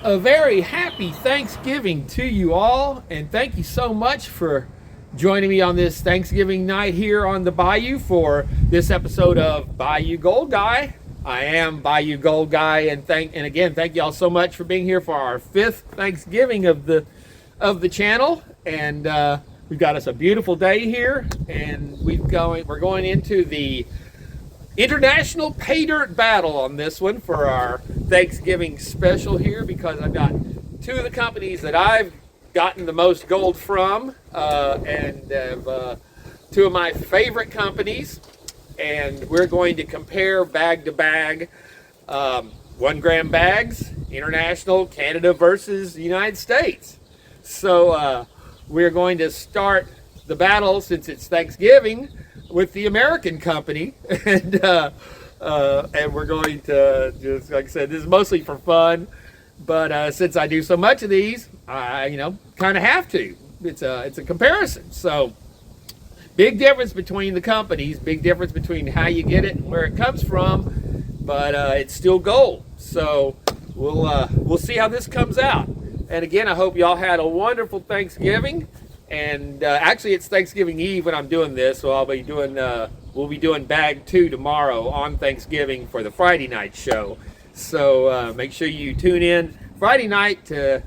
A very happy Thanksgiving to you all, and thank you so much for joining me on this Thanksgiving night here on the Bayou for this episode of Bayou Gold Guy. I am Bayou Gold Guy, and again, thank you all so much for being here for our 5th Thanksgiving of the channel. And we've got us a beautiful day here, and we're going into the International Pay Dirt Battle on this one for our Thanksgiving special here, because I've got 2 of the companies that I've gotten the most gold from, and 2 of my favorite companies, and we're going to compare bag to bag, 1 gram bags, international, Canada versus the United States. So we're going to start the battle, since it's Thanksgiving, with the American company, and we're going to, just like I said, this is mostly for fun, but since I do so much of these, I kind of have to. It's a comparison. So big difference between the companies, big difference between how you get it and where it comes from, but it's still gold. So we'll see how this comes out. And again, I hope y'all had a wonderful Thanksgiving. And actually, it's Thanksgiving Eve when I'm doing this, so we'll be doing bag 2 tomorrow on Thanksgiving for the Friday night show. So make sure you tune in Friday night to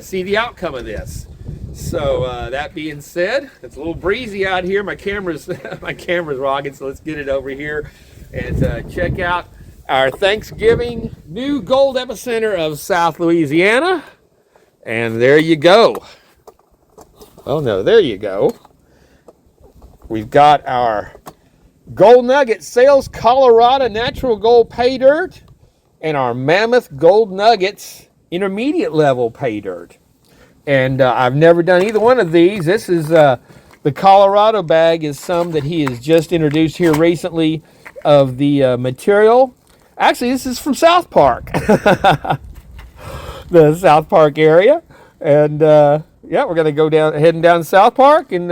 see the outcome of this. So that being said, it's a little breezy out here. My camera's rocking, so let's get it over here and check out our Thanksgiving new gold epicenter of South Louisiana. And there you go. Oh no, there you go. We've got our Gold Nugget Sales Colorado Natural Gold Pay Dirt and our Mammoth Gold Nuggets Intermediate Level Pay Dirt. And I've never done either one of these. This is the Colorado bag is some that he has just introduced here recently of the material. Actually, this is from South Park, the South Park area, and yeah, we're going to go heading down South Park and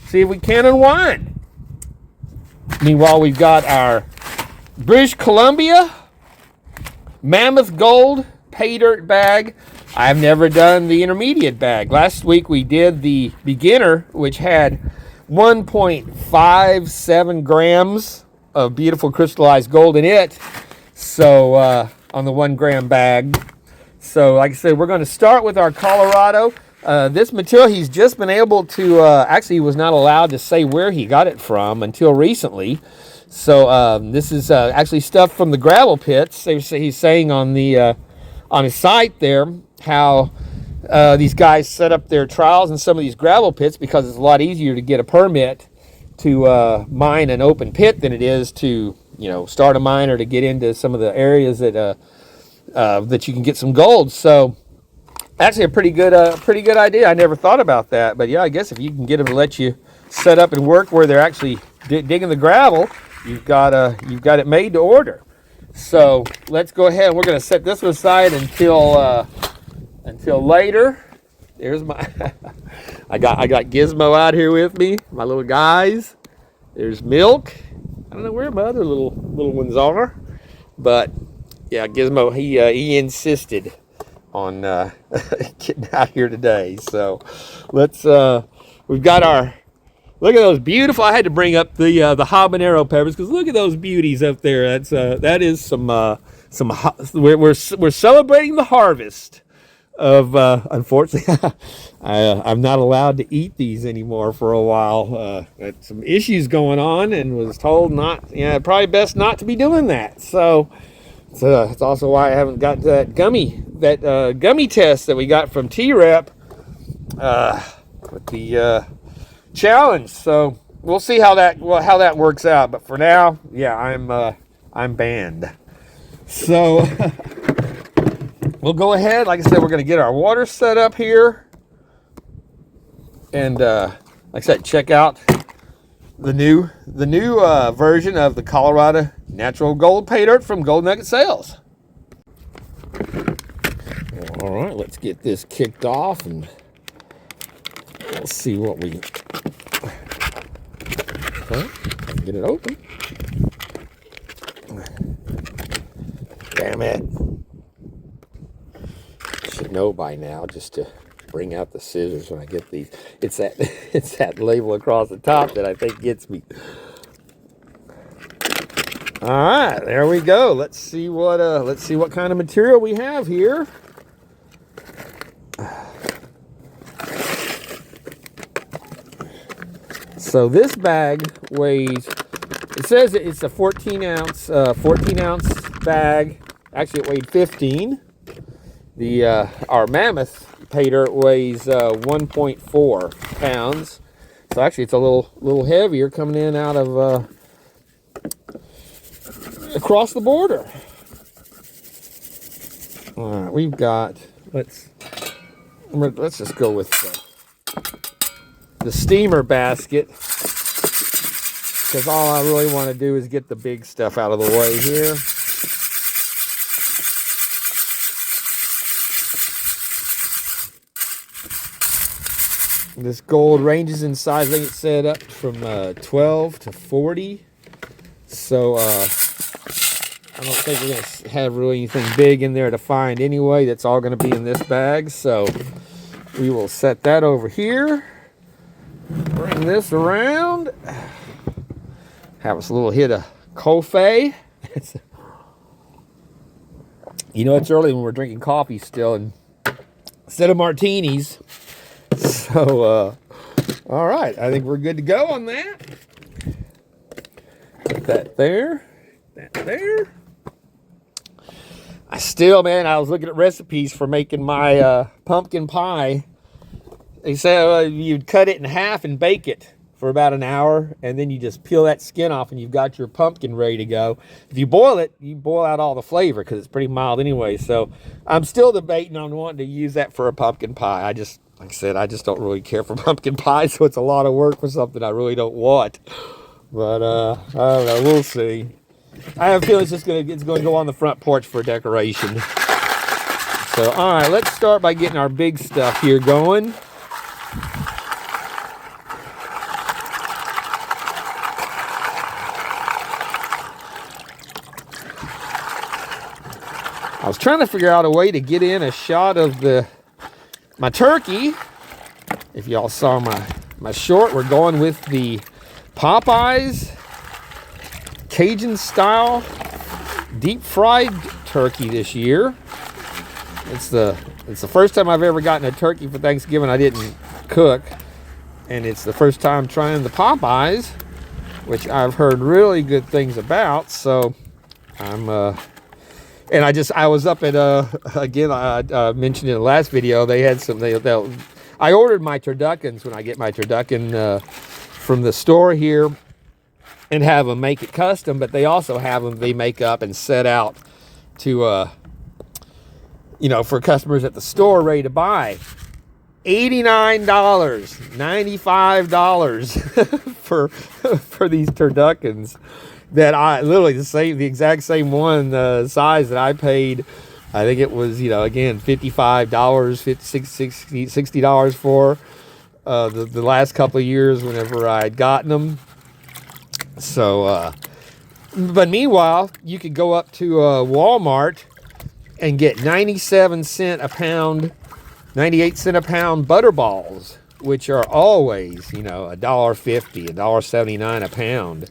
see if we can unwind. Meanwhile, we've got our British Columbia Mammoth Gold Pay Dirt bag. I've never done the intermediate bag. Last week we did the beginner, which had 1.57 grams of beautiful crystallized gold in it. So on the 1 gram bag. So like I said, we're going to start with our Colorado. This material, he's just been able to, actually he was not allowed to say where he got it from until recently. So this is actually stuff from the gravel pits. He's saying on his site there how these guys set up their trials in some of these gravel pits, because it's a lot easier to get a permit to mine an open pit than it is to, start a mine or to get into some of the areas that you can get some gold. So actually a pretty good idea. I never thought about that, but yeah, I guess if you can get them to let you set up and work where they're actually digging the gravel, you've got it made to order. So let's go ahead, and we're going to set this one aside until later. There's my I got Gizmo out here with me, my little guys. There's Milk. I don't know where my other little ones are, but yeah, Gizmo, he insisted on getting out here today. So let's we've got our, look at those beautiful, I had to bring up the habanero peppers, because look at those beauties up there. That is some we're celebrating the harvest of unfortunately I'm not allowed to eat these anymore for a while. Had some issues going on and was told probably best not to be doing that. So it's also why I haven't got that gummy test that we got from T-Rep with the challenge. So we'll see how that works out. But for now, yeah, I'm banned. So we'll go ahead. Like I said, we're going to get our water set up here, and like I said, check out the new version of the Colorado Natural Gold Pay Dirt from Gold Nugget Sales. All right, let's get this kicked off, and let's see what we get it open. Damn it. know by now just to bring out the scissors when I get these. It's that it's that label across the top that I think gets me. All right, there we go. Let's see what kind of material we have here. So this bag weighs, it says it's a 14 ounce bag. Actually, it weighed 15. Our Mammoth pay dirt weighs 1.4 pounds. So actually, it's a little heavier coming in out of across the border. All right, we've got. Let's just go with the steamer basket, because all I really want to do is get the big stuff out of the way here. This gold ranges in size. I think it's set up from 12 to 40. So I don't think we're going to have really anything big in there to find anyway. That's all going to be in this bag. So we will set that over here. Bring this around. Have us a little hit of coffee. You know, it's early when we're drinking coffee still, and instead of martinis. So, all right, I think we're good to go on that. Put that there, that there. I was looking at recipes for making my pumpkin pie. They say you'd cut it in half and bake it for about an hour, and then you just peel that skin off and you've got your pumpkin ready to go. If you boil it, you boil out all the flavor because it's pretty mild anyway. So I'm still debating on wanting to use that for a pumpkin pie. Like I said, I just don't really care for pumpkin pie, so it's a lot of work for something I really don't want. But I don't know, we'll see. I have a feeling it's going to go on the front porch for decoration. So, all right, let's start by getting our big stuff here going. I was trying to figure out a way to get in a shot of my turkey. If y'all saw my short, we're going with the Popeyes Cajun style deep fried turkey this year. It's the first time I've ever gotten a turkey for Thanksgiving I didn't cook, and it's the first time trying the Popeyes, which I've heard really good things about. So and I was up at again, I mentioned in the last video, they had some, I ordered my turduckens when I get my turducken from the store here, and have them make it custom, but they also have them, they make up and set out to for customers at the store ready to buy. $89, $95 for these turduckens that I literally the exact same one size that I paid. I think it was, again, $55, $60 for the last couple of years whenever I'd gotten them. So, but meanwhile, you could go up to Walmart and get 97 cents a pound, 98 cents a pound butterballs, which are always, $1.50, $1.79 a pound.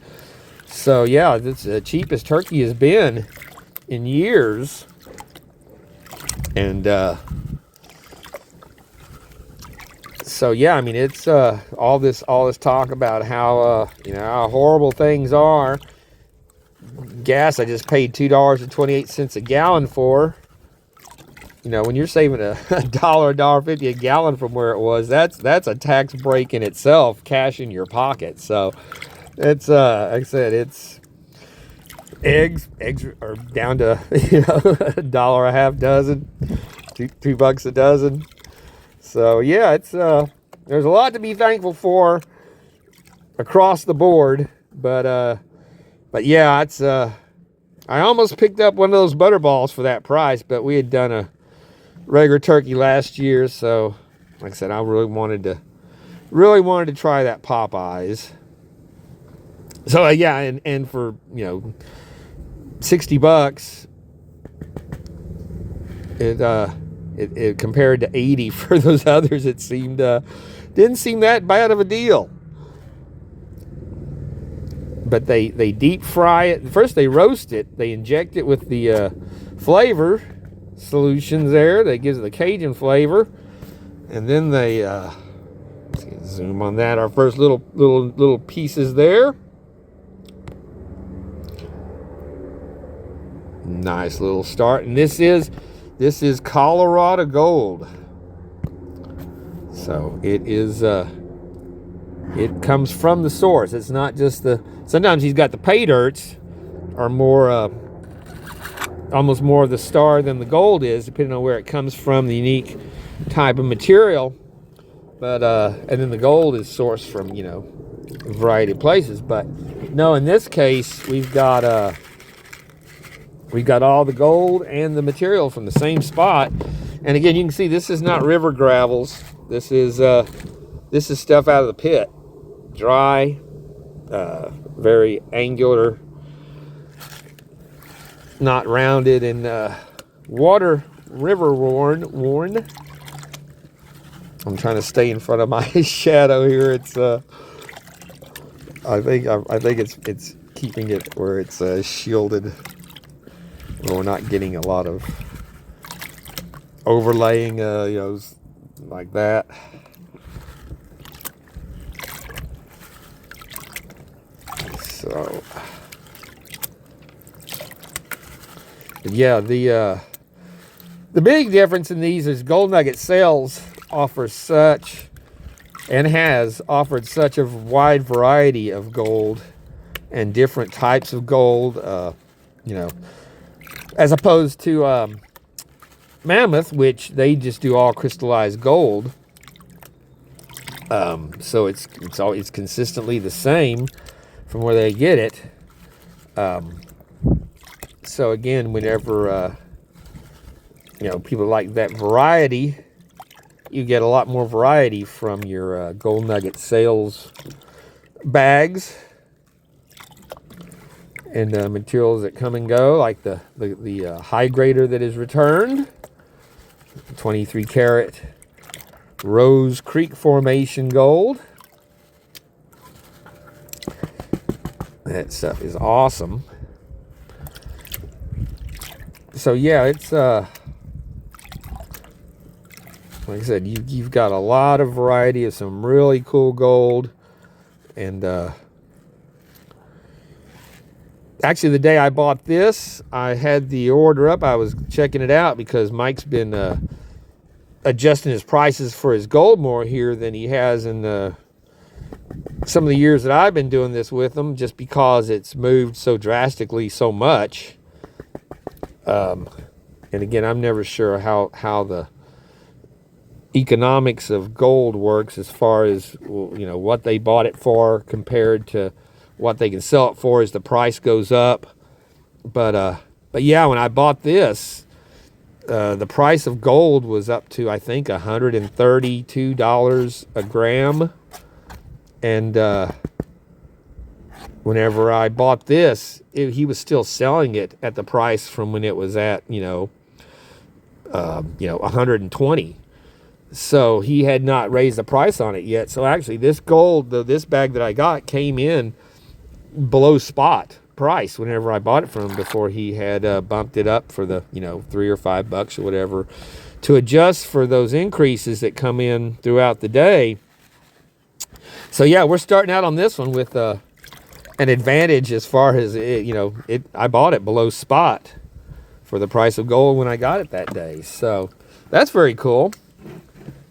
So yeah, it's the cheapest turkey has been in years. And so yeah, I mean, it's all this talk about how how horrible things are. Gas, I just paid $2.28 a gallon for. When you're saving a $1.50 a gallon from where it was, that's a tax break in itself, cash in your pocket. So it's like I said, it's eggs are down to $1 a half dozen, $2 a dozen. So yeah, it's there's a lot to be thankful for across the board, but yeah, it's I almost picked up one of those butterballs for that price, but we had done a regular turkey last year, so like I said, I really wanted to try that Popeyes. So yeah, and for $60, it compared to 80 for those others, it seemed didn't seem that bad of a deal. But they deep fry it. First they roast it. They inject it with the flavor solutions there that gives it the Cajun flavor, and then they zoom on that. Our first little pieces there. Nice little start, and this is Colorado Gold. So it is. It comes from the source. It's not just the. Sometimes he's got the PAYDIRTs are more, almost more of the star than the gold is, depending on where it comes from, the unique type of material. But and then the gold is sourced from, you know, a variety of places. But no, in this case, we've got all the gold and the material from the same spot. And again, you can see this is not river gravels. This is stuff out of the pit, dry, very angular, not rounded, and river worn. I'm trying to stay in front of my shadow here. It's I think it's keeping it where it's shielded, where we're not getting a lot of overlaying, you know, like that. So, yeah, the big difference in these is Gold Nugget Sales offers such, and has offered such a wide variety of gold and different types of gold, you know, as opposed to Mammoth, which they just do all crystallized gold. So it's consistently the same from where they get it. So again, whenever you know, people like that variety, you get a lot more variety from your Gold Nugget Sales bags and materials that come and go, like the high grader that is returned, 23 karat Rose Creek Formation gold. That stuff is awesome. So yeah, it's like I said, you've got a lot of variety of some really cool gold. And actually, the day I bought this, I had the order up. I was checking it out because Mike's been adjusting his prices for his gold more here than he has in some of the years that I've been doing this with him, just because it's moved so drastically so much. And again, I'm never sure how the economics of gold works, as far as, you know, what they bought it for compared to what they can sell it for as the price goes up. But yeah, when I bought this, the price of gold was up to, I think, $132 a gram. And whenever I bought this, he was still selling it at the price from when it was at, you know, 120. So he had not raised the price on it yet. So actually, this gold, this bag that I got, came in below spot price whenever I bought it from him, before he had bumped it up for the, you know, $3 or $5 or whatever, to adjust for those increases that come in throughout the day. So yeah, we're starting out on this one with an advantage as far as it, you know, I bought it below spot for the price of gold when I got it that day. So that's very cool.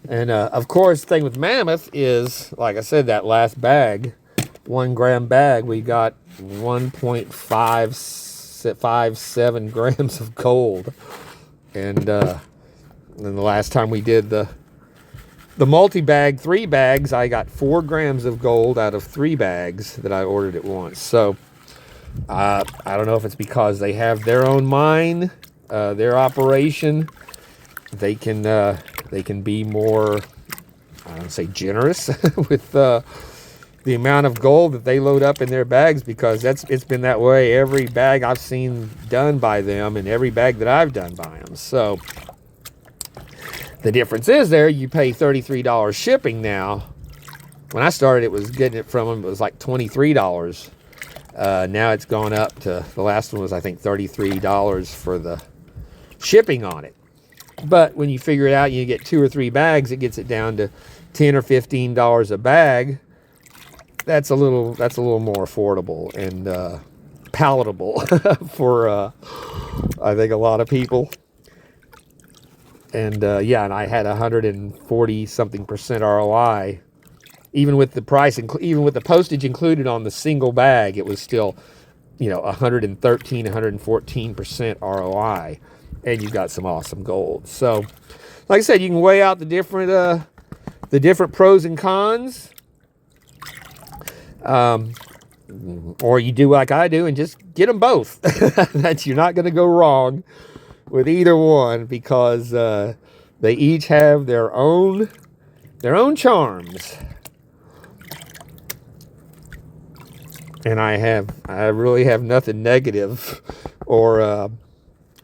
And of course, the thing with Mammoth is, like I said, that last bag, 1 gram bag, we got 1.57 grams of gold. And then the last time we did the multi-bag, 3 bags, I got 4 grams of gold out of 3 bags that I ordered at once. So I don't know if it's because they have their own mine, their operation. They can be more, I don't say generous with the amount of gold that they load up in their bags, because it's been that way every bag I've seen done by them and every bag that I've done by them. So The difference is there, you pay $33 shipping now. When I started, it was getting it from them, it was like $23. Now it's gone up to, the last one was, I think, $33 for the shipping on it. But when you figure it out, you get 2 or 3 bags, it gets it down to $10 or $15 a bag. That's a little more affordable and palatable for I think a lot of people. And yeah, and I had 140 something percent ROI. Even with the price, even with the postage included on the single bag, it was still, you know, 113, 114% ROI, and you got some awesome gold. So, like I said, you can weigh out the different pros and cons, or you do like I do and just get them both. You're not going to go wrong with either one, because they each have their own charms. And I really have nothing negative or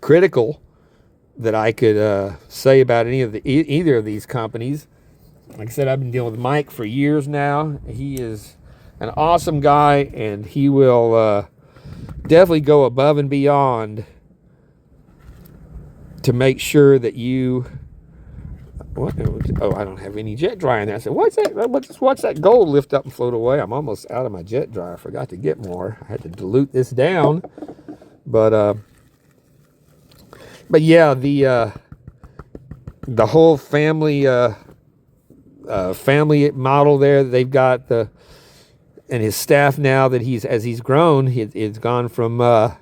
critical that I could say about either of these companies. Like I said, I've been dealing with Mike for years now. He is an awesome guy, and he will definitely go above and beyond to make sure that you... What? Oh, I don't have any jet dry in there. I said, what's that? Let's watch that gold lift up and float away. I'm almost out of my jet dry. I forgot to get more. I had to dilute this down. But yeah, the whole family family model there, they've got and his staff now that as he's grown, it's gone from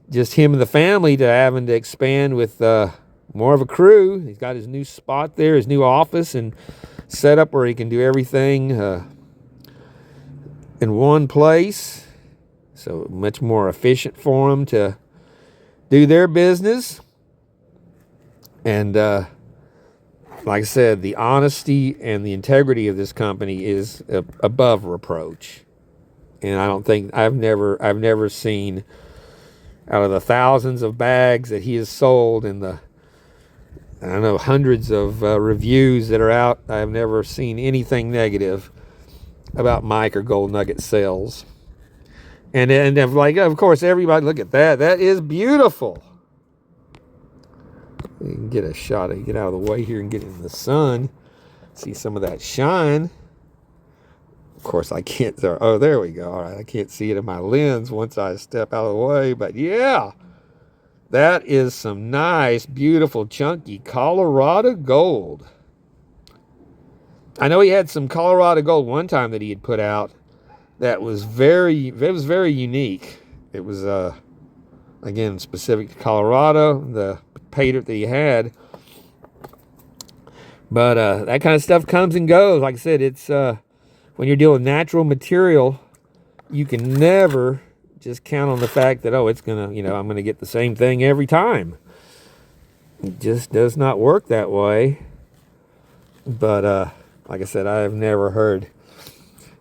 just him and the family to having to expand with more of a crew. He's got his new spot there, his new office and setup where he can do everything in one place. So much more efficient for them to do their business. And like I said, the honesty and the integrity of this company is above reproach. And I don't think I've never seen, out of the thousands of bags that he has sold and the, I don't know, hundreds of reviews that are out, I've never seen anything negative about Mike or Gold Nugget Sales. And like, of course, everybody, look at that. That is beautiful. You can get a shot of, get out of the way here and get in the sun. See some of that shine. Of course, I can't, oh, there we go. All right, I can't see it in my lens once I step out of the way, but yeah. That is some nice, beautiful, chunky Colorado gold. I know he had some Colorado gold one time that he had put out that was very unique. It was, again, specific to Colorado, the PAYDIRT that he had. But that kind of stuff comes and goes. Like I said, it's when you're dealing with natural material, you can never just count on the fact that, oh, it's gonna, you know, I'm gonna get the same thing every time. It just does not work that way. But like I said, I have never heard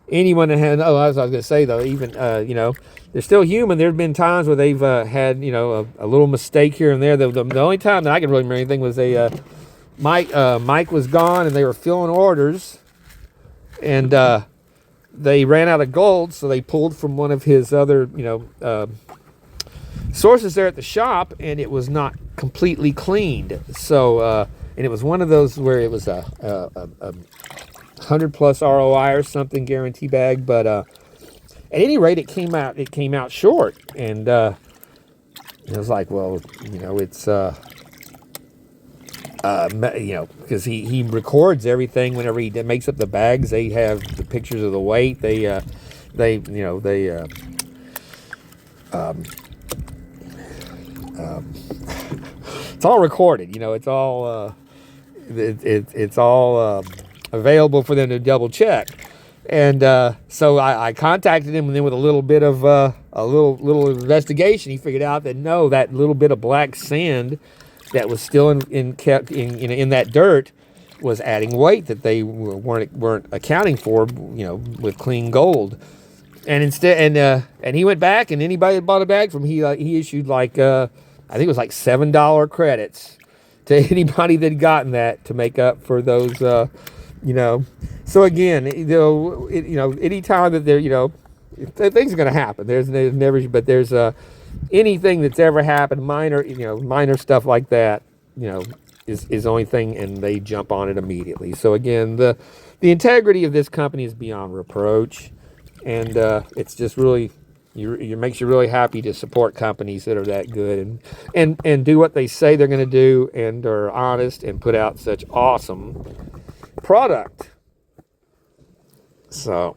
anyone that had, oh, I was gonna say though, even you know, they're still human. There's been times where they've had, you know, a little mistake here and there. The only time that I can really remember anything was Mike was gone and they were filling orders, and they ran out of gold, so they pulled from one of his other, you know, sources there at the shop, and it was not completely cleaned. So, and it was one of those where it was a 100+ ROI or something guarantee bag, but at any rate, it came out short, and it was like, well, you know, it's you know, because he records everything whenever he makes up the bags. They have the pictures of the weight. It's all recorded. You know, it's all it's all available for them to double check. And so I contacted him, and then with a little bit of a little investigation, he figured out that no, that little bit of black sand that was still in that dirt was adding weight that they weren't accounting for, you know, with clean gold. And instead, and he went back, and anybody that bought a bag from he issued like I think it was like $7 credits to anybody that gotten that to make up for those, you know. So again, anytime that there, things are going to happen. There's never, but there's anything that's ever happened, minor stuff like that, is the only thing, and they jump on it immediately. So again, the integrity of this company is beyond reproach, and it's just really, it makes you really happy to support companies that are that good and do what they say they're going to do and are honest and put out such awesome product. So,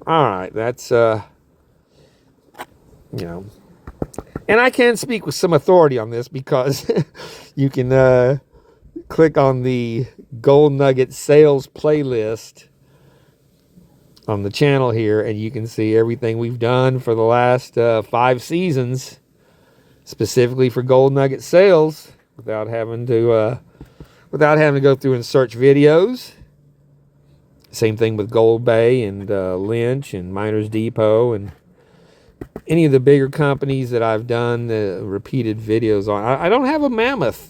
all right, that's and I can speak with some authority on this because you can click on the Gold Nugget Sales playlist on the channel here, and you can see everything we've done for the last 5 seasons, specifically for Gold Nugget sales, without having to go through and search videos. Same thing with Gold Bay and Lynch and Miners Depot and any of the bigger companies that I've done repeated videos on. I don't have a Mammoth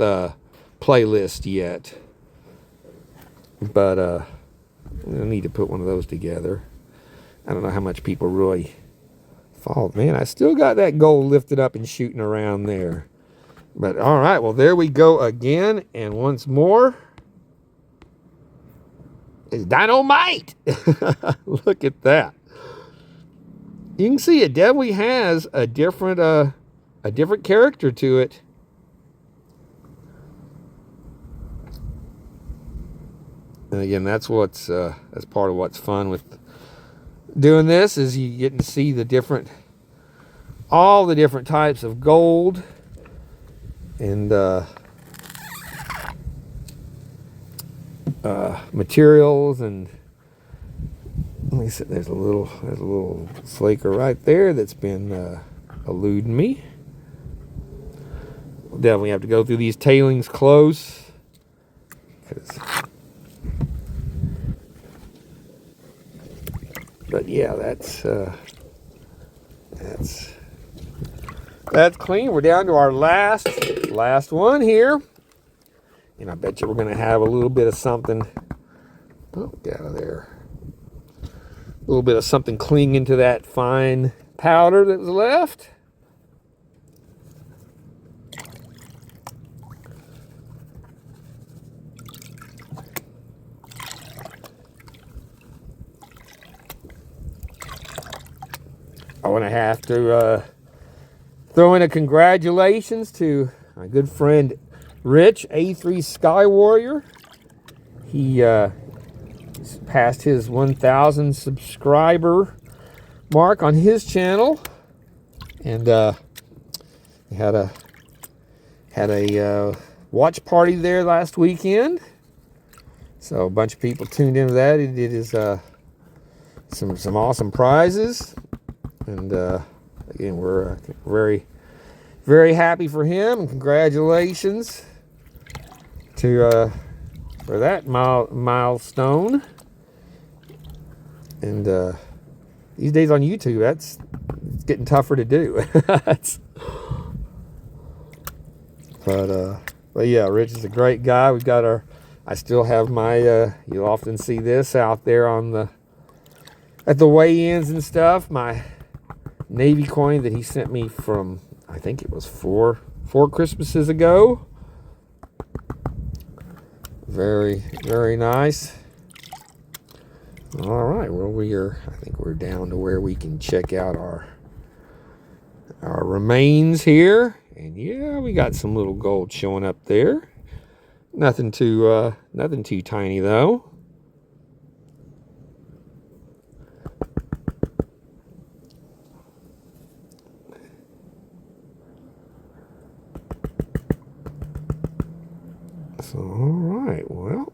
playlist yet, but I need to put one of those together. I don't know how much people really follow. Man, I still got that gold lifted up and shooting around there. But all right, well, there we go again, and once more. It's dynamite. Look at that. You can see it definitely has a different character to it. And again, that's part of what's fun with doing this, is you get to see all the different types of gold and materials. And let me see, there's a little flaker right there that's been eluding me. We'll definitely have to go through these tailings close, but yeah, that's clean. We're down to our last one here. And I bet you we're going to have a little bit of something. Oh, get out of there. A little bit of something clinging to that fine powder that was left. I want to have to throw in a congratulations to my good friend Rich, A3 Sky Warrior. He passed his 1,000 subscriber mark on his channel, and he had a watch party there last weekend. So a bunch of people tuned into that. He did his some awesome prizes, and again, we're very, very happy for him, and congratulations to for that milestone. And these days on YouTube, it's getting tougher to do. But yeah, Rich is a great guy. We've got I still have my you'll often see this out there at the weigh-ins and stuff, my Navy coin that he sent me from, I think it was four Christmases ago. Very, very nice. All right, well, I think we're down to where we can check out our remains here. And yeah, we got some little gold showing up there. Nothing too tiny though. So, all right, well.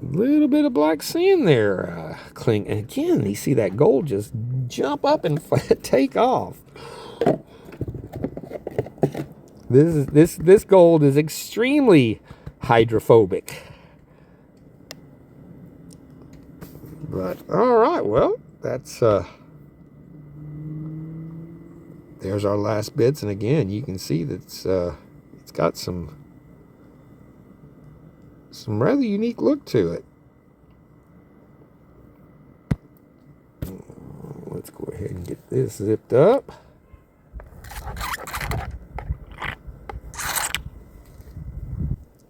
Little bit of black sand there, cling. And again, you see that gold just jump up and take off. This gold is extremely hydrophobic. But all right, well, that's there's our last bits, and again, you can see that it's got some rather unique look to it. Let's go ahead and get this zipped up.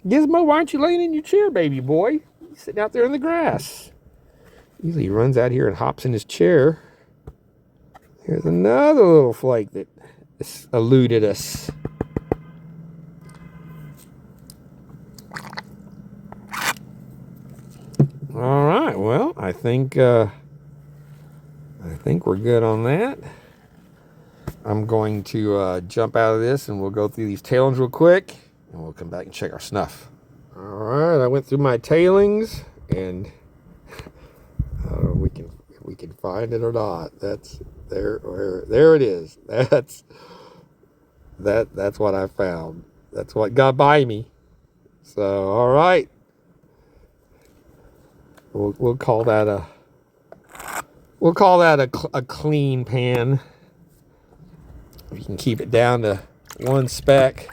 Gizmo, why aren't you laying in your chair, baby boy? You're sitting out there in the grass. Usually he runs out here and hops in his chair. Here's another little flake that eluded us. All right, well, I think we're good on that. I'm going to jump out of this, and we'll go through these tailings real quick, and we'll come back and check our snuff. All right, I went through my tailings, and we can find it or not. That's there it is. That's what I found. That's what got by me. So all right, we'll call that a clean pan. If you can keep it down to one speck,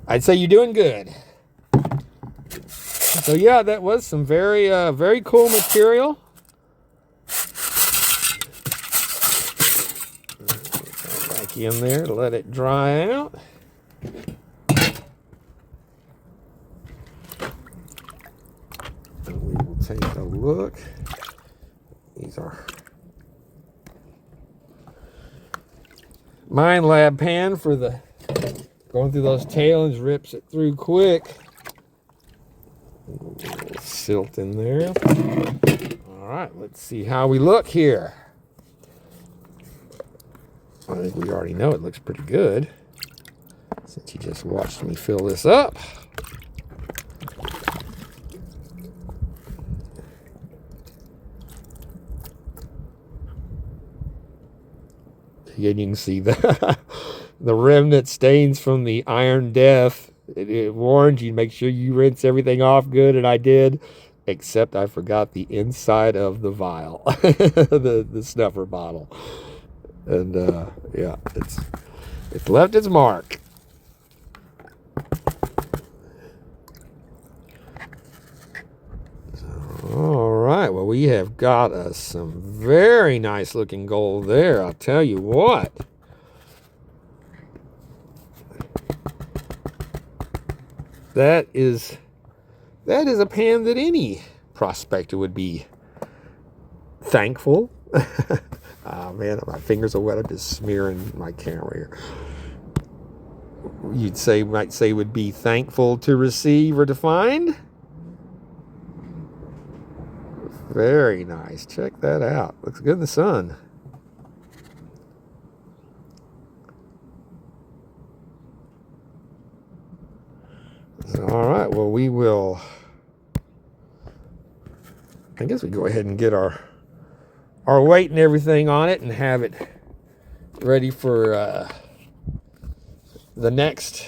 I'd say you're doing good. So yeah, that was some very cool material. Back in there to let it dry out. And we will take a look. These are Mine Lab pan for the going through those tailings, rips it through quick. A little silt in there. All right, let's see how we look here. I think we already know it looks pretty good since you just watched me fill this up. Again, you can see the remnant stains from the iron death. It warns you, make sure you rinse everything off good, and I did, except I forgot the inside of the vial, the snuffer bottle. And yeah, it's left its mark. All right, well, we have got us some very nice looking gold there, I'll tell you what. That is a pan that any prospector would be thankful. Oh man, my fingers are wet. I'm just smearing my camera here. Might say would be thankful to receive or to find. Very nice. Check that out. Looks good in the sun. All right. Well, we will. I guess we go ahead and get our weight and everything on it and have it ready for the next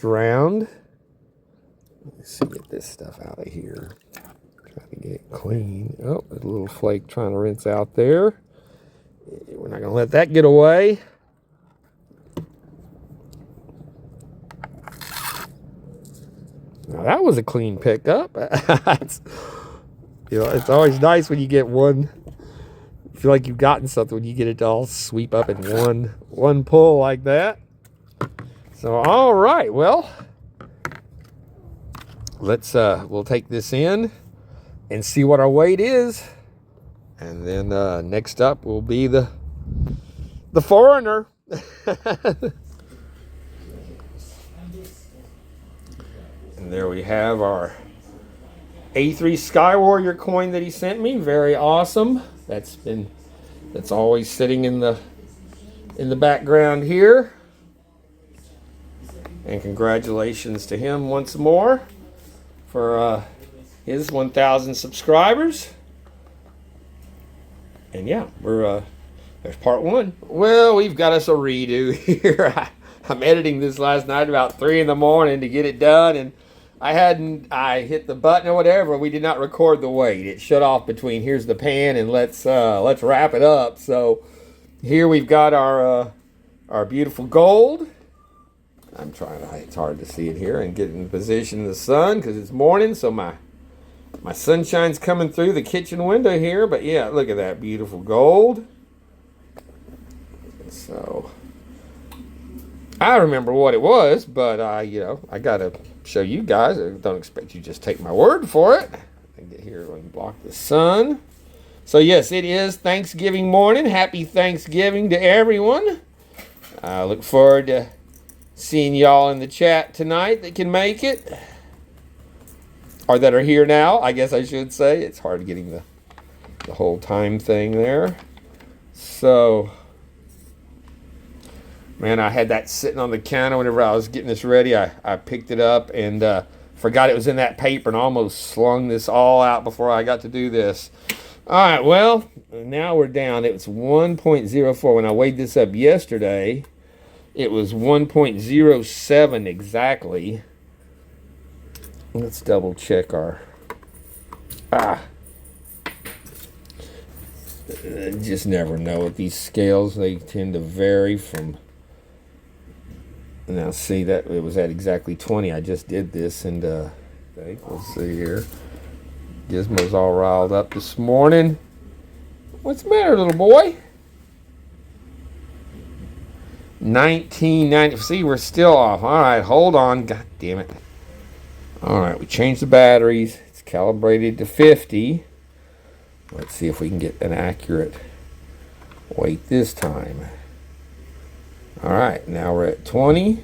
round. Let's see, get this stuff out of here. Try to get it clean. Oh, there's a little flake trying to rinse out there. We're not going to let that get away. Now that was a clean pickup. It's always nice when you get one. You feel like you've gotten something when you get it to all sweep up in one pull like that. So all right, well, we'll take this in and see what our weight is, and then next up will be the foreigner. And there we have our A3 Sky Warrior coin that he sent me. Very awesome. That's always sitting in the background here. And congratulations to him once more for his 1,000 subscribers. And yeah, there's part one. Well, we've got us a redo here. I'm editing this last night about 3 in the morning to get it done, and I hit the button or whatever. We did not record the wait. It shut off between here's the pan and let's wrap it up. So here we've got our beautiful gold. I'm trying to, it's hard to see it here and get in position in the sun because it's morning, so my sunshine's coming through the kitchen window here. But yeah, look at that beautiful gold. So I remember what it was, but I gotta show you guys. I don't expect you to just take my word for it. I get here and block the sun. So yes, it is Thanksgiving morning. Happy Thanksgiving to everyone. I look forward to seeing y'all in the chat tonight that can make it, or that are here now, I guess I should say. It's hard getting the whole time thing there. So, man, I had that sitting on the counter whenever I was getting this ready. I picked it up and forgot it was in that paper and almost slung this all out before I got to do this. All right, well, now we're down. It was 1.04. When I weighed this up yesterday, it was 1.07 exactly. Let's double check our... Just never know with these scales. They tend to vary from... Now see that it was at exactly 20. I just did this and we'll see here. Gizmo's all riled up this morning. What's the matter, little boy? 1990. See, we're still off. All right, hold on. God damn it. All right, we changed the batteries. It's calibrated to 50. Let's see if we can get an accurate weight this time. All right, now we're at 20.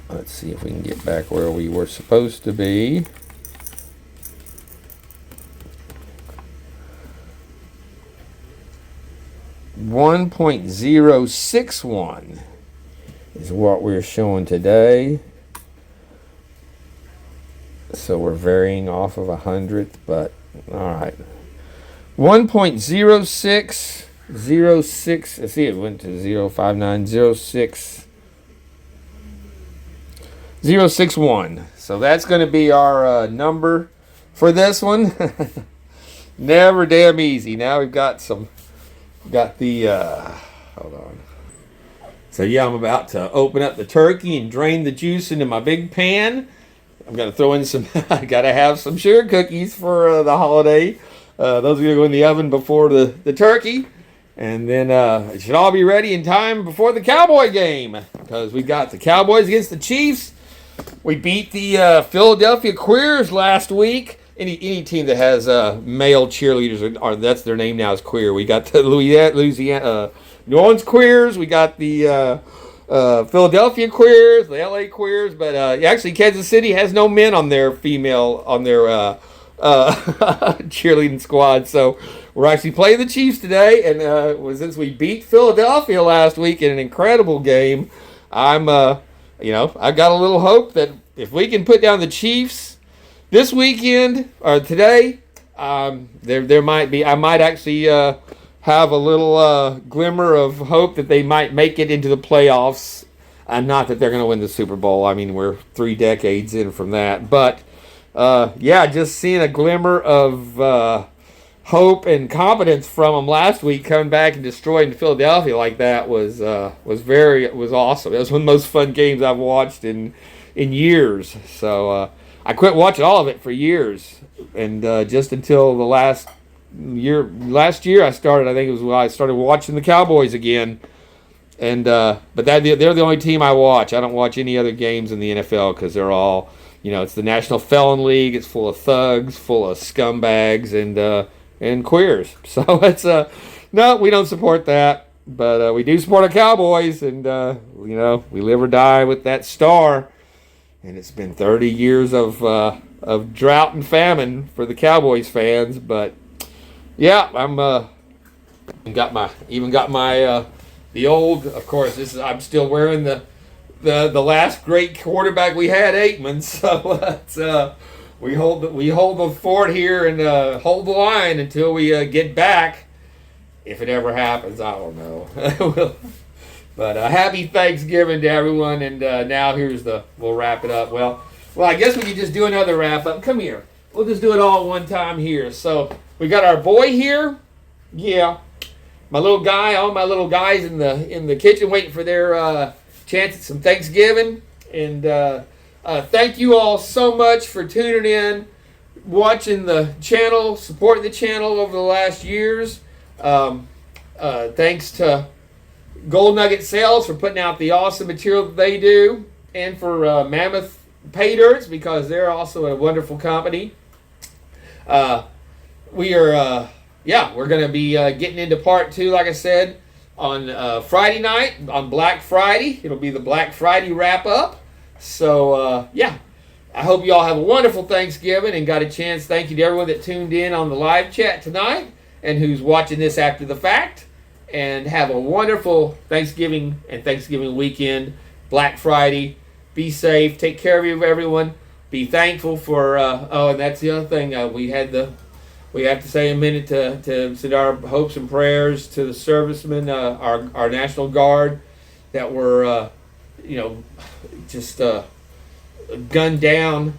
Let's see if we can get back where we were supposed to be. $1.061 is what we're showing today. So we're varying off of 100th, but all right. 1.0606. Let's see, it went to 05906. 061. So that's going to be our number for this one. Never damn easy. Now we've got some. Got the, hold on. So yeah, I'm about to open up the turkey and drain the juice into my big pan. I'm going to throw in some, I got to have some sugar cookies for the holiday. Those are going to go in the oven before the turkey. And then it should all be ready in time before the Cowboy game. Because we got the Cowboys against the Chiefs. We beat the Philadelphia Queers last week. Any team that has male cheerleaders, or that's their name now, is queer. We got the Louisiana, New Orleans Queers. We got the Philadelphia Queers, the LA Queers. But actually, Kansas City has no men on their cheerleading squad. So we're actually playing the Chiefs today. And since we beat Philadelphia last week in an incredible game, I've got a little hope that if we can put down the Chiefs this weekend or today, there might be. I might actually have a little glimmer of hope that they might make it into the playoffs. Not that they're going to win the Super Bowl. I mean, we're 3 decades in from that. But just seeing a glimmer of hope and confidence from them last week, coming back and destroying Philadelphia like that was awesome. It was one of the most fun games I've watched in years. So. I quit watching all of it for years, and just until the last year I started. I think it was when I started watching the Cowboys again, and but they're the only team I watch. I don't watch any other games in the NFL because they're all, it's the National Felon League. It's full of thugs, full of scumbags, and queers. So it's no, we don't support that, but we do support our Cowboys, and we live or die with that star. And it's been 30 years of drought and famine for the Cowboys fans, but yeah, I'm got my the old. Of course, I'm still wearing the last great quarterback we had, Aikman. So we hold the fort here and hold the line until we get back. If it ever happens, I don't know. But happy Thanksgiving to everyone. And now we'll wrap it up. Well, I guess we could just do another wrap up. Come here. We'll just do it all at one time here. So we got our boy here. Yeah. My little guy, all my little guys in the kitchen waiting for their chance at some Thanksgiving. And thank you all so much for tuning in, watching the channel, supporting the channel over the last years. Thanks to Gold Nugget Sales for putting out the awesome material that they do, and for Mammoth Paydirts, because they're also a wonderful company. We're going to be getting into part 2, like I said, on Friday night, on Black Friday. It'll be the Black Friday wrap-up. So, I hope you all have a wonderful Thanksgiving and got a chance. Thank you to everyone that tuned in on the live chat tonight and who's watching this after the fact. And have a wonderful Thanksgiving and Thanksgiving weekend, Black Friday. Be safe. Take care of you, everyone. Be thankful for, and that's the other thing. We have to say a minute to send our hopes and prayers to the servicemen, our National Guard, that were, gunned down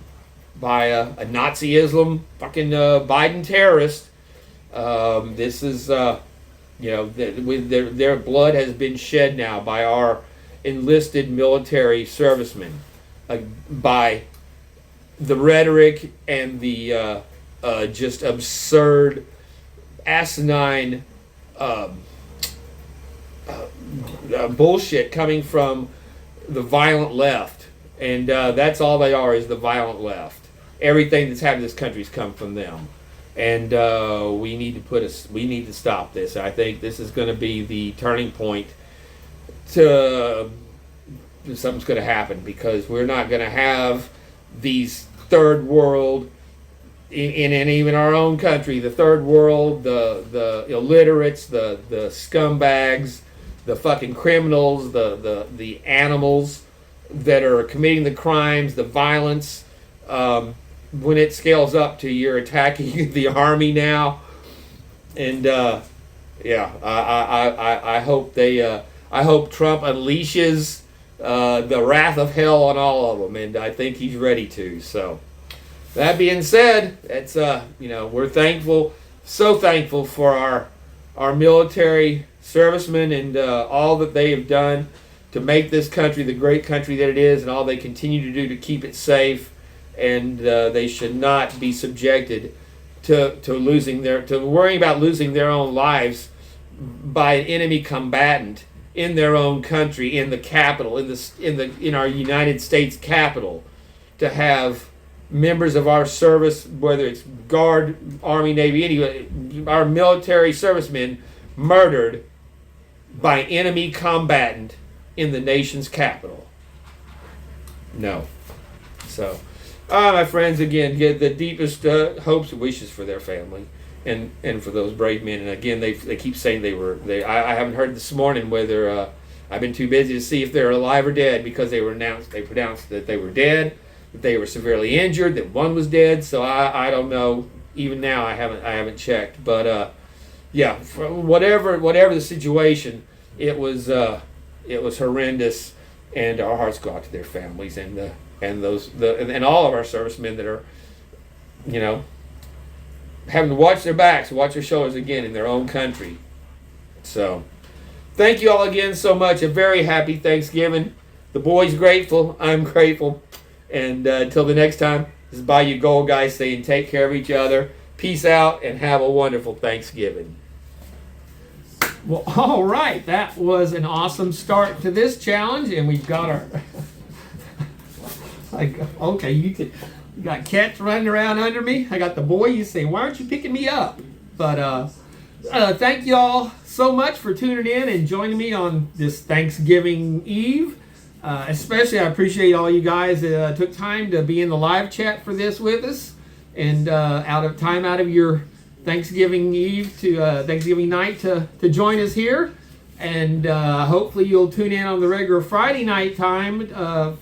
by a Nazi Islam fucking Biden terrorist. This is, their blood has been shed now by our enlisted military servicemen, by the rhetoric and the just absurd, asinine bullshit coming from the violent left. And that's all they are, is the violent left. Everything that's happened in this country's come from them. And we need to stop this. I think this is going to be the turning point to something's going to happen, because we're not going to have these third world in even our own country, the third world, the illiterates, the scumbags, the fucking criminals, the animals that are committing the crimes, the violence. When it scales up to you're attacking the army now, and I hope I hope Trump unleashes the wrath of hell on all of them, and I think he's ready to. So that being said, it's we're thankful, so thankful for our military servicemen and all that they have done to make this country the great country that it is, and all they continue to do to keep it safe. And they should not be subjected to worrying about losing their own lives by an enemy combatant in their own country, in the capital, in our United States capital, to have members of our service, whether it's Guard, Army, Navy, anyway, our military servicemen murdered by enemy combatant in the nation's capital. No. So, my friends, again, get the deepest hopes and wishes for their family and for those brave men. And again, they keep saying I haven't heard this morning whether I've been too busy to see if they're alive or dead, because they pronounced that they were dead, that they were severely injured, that one was dead. So I don't know. Even now, I haven't checked. But for whatever the situation, it was horrendous, and our hearts go out to their families and all of our servicemen that are, having to watch their backs, watch their shoulders again in their own country. So, thank you all again so much. A very happy Thanksgiving. The boy's grateful. I'm grateful. And until the next time, this is Bayou Gold guys saying take care of each other. Peace out and have a wonderful Thanksgiving. Well, all right. That was an awesome start to this challenge, and we've got our... okay, you got cats running around under me. I got the boy. You say, why aren't you picking me up? But thank you all so much for tuning in and joining me on this Thanksgiving Eve. Especially, I appreciate all you guys that took time to be in the live chat for this with us, and out of your Thanksgiving Eve to Thanksgiving night to join us here. And hopefully you'll tune in on the regular Friday night time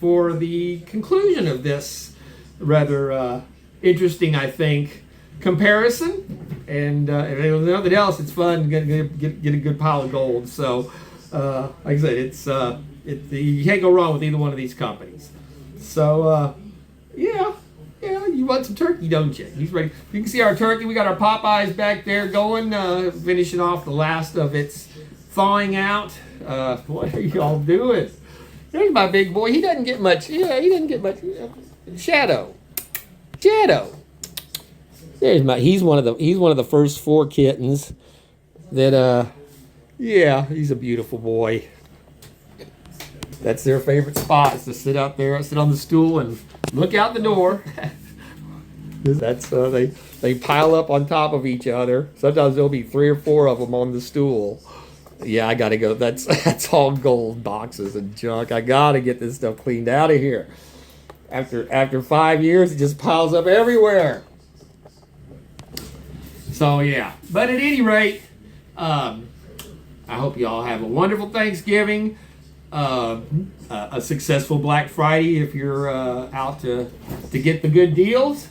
for the conclusion of this rather interesting, I think, comparison. And if nothing else, it's fun to get a good pile of gold. So Like I said, you can't go wrong with either one of these companies. So, yeah, you want some turkey, don't you? He's ready. You can see our turkey. We got our Popeyes back there going, finishing off the last of its thawing out. What are y'all doing? There's my big boy. He doesn't get much. Yeah, he doesn't get much. Shadow. He's one of the first 4 kittens that yeah, he's a beautiful boy. That's their favorite spot, is to sit out there, sit on the stool and look out the door. That's they pile up on top of each other. Sometimes there'll be 3 or 4 of them on the stool. Yeah, I gotta go. That's all gold boxes and junk. I gotta get this stuff cleaned out of here. After 5 years, it just piles up everywhere. So yeah, but at any rate, I hope you all have a wonderful Thanksgiving, a successful Black Friday if you're out to get the good deals.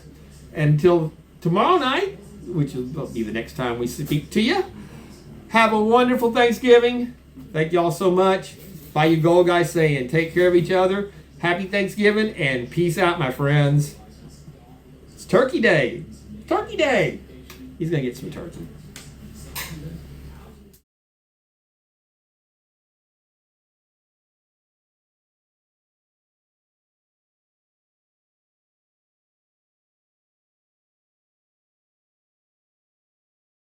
Until tomorrow night, which will be the next time we speak to you, have a wonderful Thanksgiving. Thank you all so much. Bayou Gold Guy saying take care of each other. Happy Thanksgiving and peace out, my friends. It's Turkey Day. Turkey Day. He's going to get some turkey.